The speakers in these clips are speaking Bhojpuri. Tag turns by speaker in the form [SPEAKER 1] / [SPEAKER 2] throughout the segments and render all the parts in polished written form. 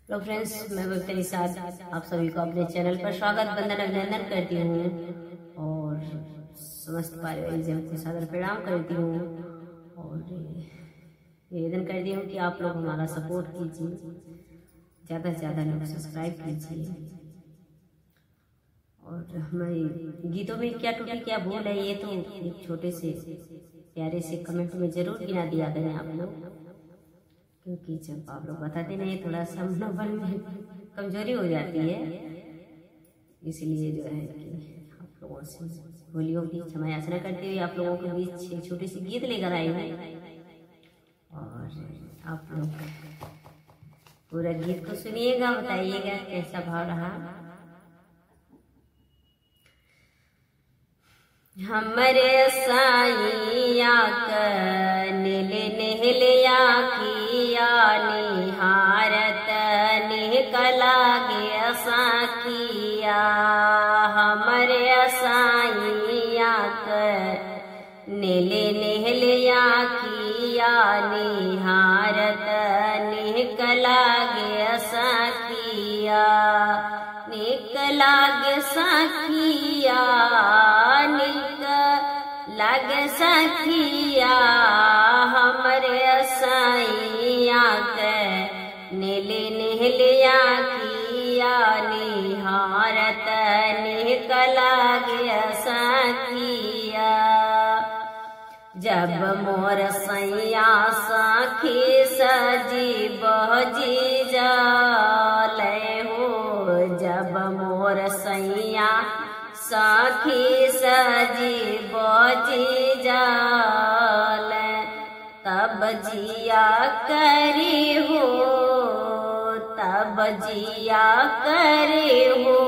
[SPEAKER 1] हेलो फ्रेंड्स, मैं बबीता निषाद आप सभी को अपने चैनल पर स्वागत वंदन अभिनंदन करती हूँ और समस्त पारिवारिक जन को सादर प्रणाम करती हूँ और निवेदन करती हूँ कि आप लोग हमारा सपोर्ट कीजिए, ज़्यादा से ज़्यादा लोग सब्सक्राइब कीजिए। और हमारे गीतों में क्या टूटी क्या भूल है, ये तो एक छोटे से प्यारे से कमेंट में जरूर गिना दिया करें आप लोग, क्योंकि जब आप लोग बताते नहीं थोड़ा सा मनोबल में कमजोरी हो जाती है। इसलिए जो है कि आप लोगों से होलियों की क्षमा याचना करते हुए आप लोगों के बीच एक छोटी सी गीत लेकर आई हूँ और आप लोग पूरा गीत को सुनिएगा, बताइएगा कैसा भाव रहा। हमरे साईया नील नेहलिया किया निहारत निकला गया साखिया। हमरे साईया नील नेहलिया किया निहारत निकला गया साखिया। निकला गया साखिया लग सखिया। हमरे साईया नील नेहलिया किया निहारत निकला गया सखिया। जब मोर सैया साखी सजी बजी जाले हो। जब मोर सैया साखी सजी बजी जाल तब जिया करी हो। तब जिया करी हो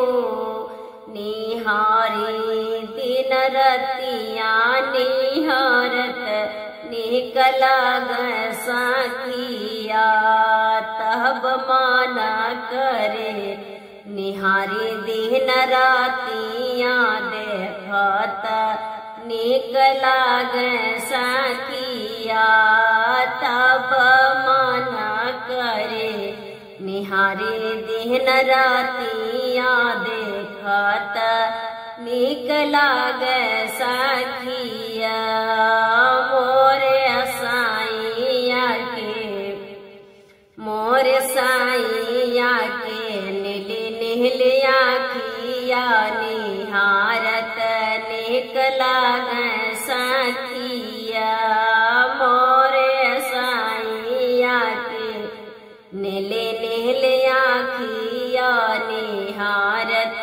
[SPEAKER 1] निहारी दिन रतिया निहारत निकला गया साखिया। तब माना करे निहारी दिन रातिया देखत निकला गया साखिया। तब मना करे निहारी दिन रातिया देखत निकला गया साखिया। मोर साईया के नेहलिया किया निहारत निकला गया साखिया। मोर साईया के नेहलिया किया निहारत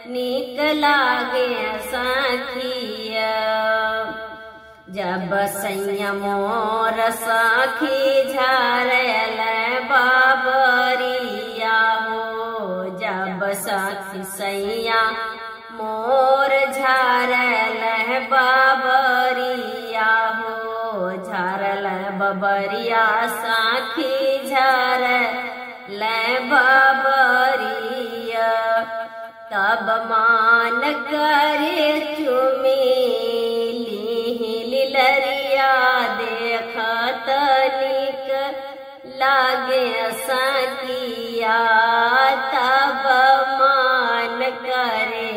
[SPEAKER 1] निकला गया साखिया। जब सैया मोर साखी झारल बाबरिया हो। जब साखी सैया मोर झारल बाबरिया हो। झारल बबरिया साखी झारल बाबरिया। तब मान करे लरिया देखत निक लागे साखिया। तब मान करे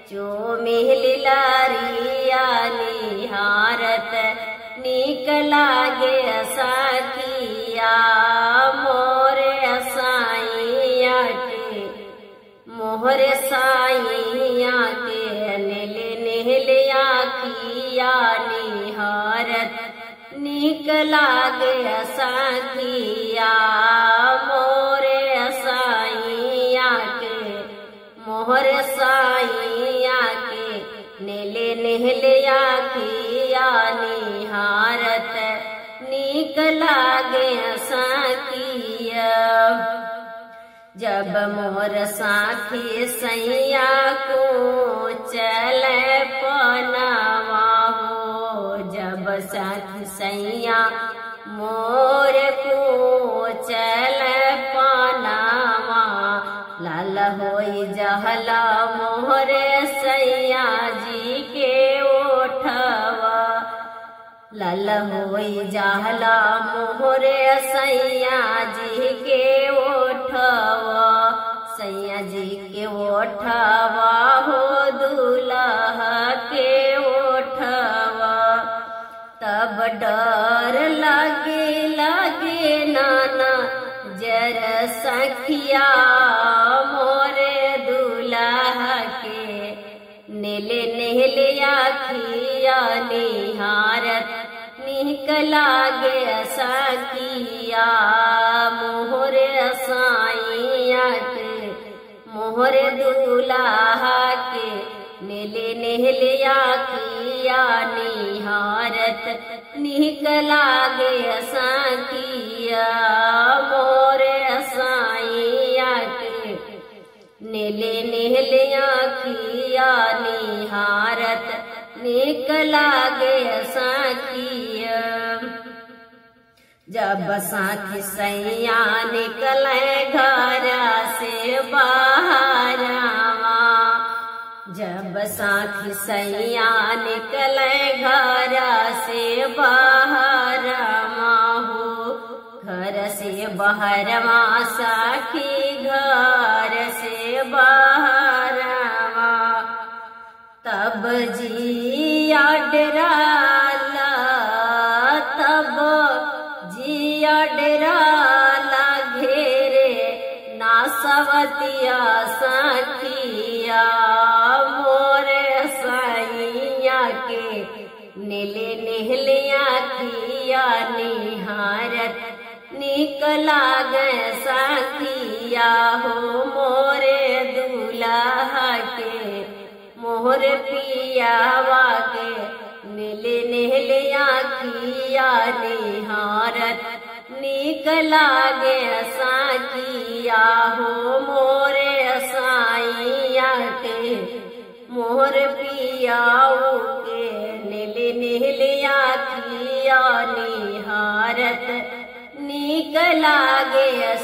[SPEAKER 1] चुमिल लरिया निहारत निक लागे साखिया। मोर साईया के मोहर साईया के नेहलिया किया निहारत निकला गया साखिया। मोर साईया के मोहर साईया के नेहलिया किया निहारत निकला गया साखिया। जब मोर साखी सैया को चले पनावा हो। जब साखी सैया मोर को चले पनावा लाल होई जहला मोर सैया जी के ओठवा। लाल होई जहला मोर सैया जी के ओठवा। सैया जी के ओठवा हो दूल्हा के ओठवा। तब डर लगे नाना जर सखिया मोरे दूल्हा के। नीले नीले आखिया निहारत निक लागे सखिया मोहरे साइया के मोहरे दूल्हा के। नीले नीले आखिया निहारत निक लागे सखिया मोरे साइया के। नीले नीले आखिया निहारत निक लागे सखिया। जब साथी सैया निकले घर से बाहर, जब साथी सैया निकले घर से बाहर हो। घर से बाहर साखी घर से बाहर। तब जिया डराला, तब जिया डराला घेरे ना सवतिया सखिया मोरे सैया के। नीले नीले आखिया निहारत निक लागे सखिया हो मोरे दूल्हा के मोहर पियावा के। नीले नीले आखिया निहारत निक लागे सखिया हो मोरे साइया के मोहर पियाऊ के। नीले नीले आखिया निहारत निक लागे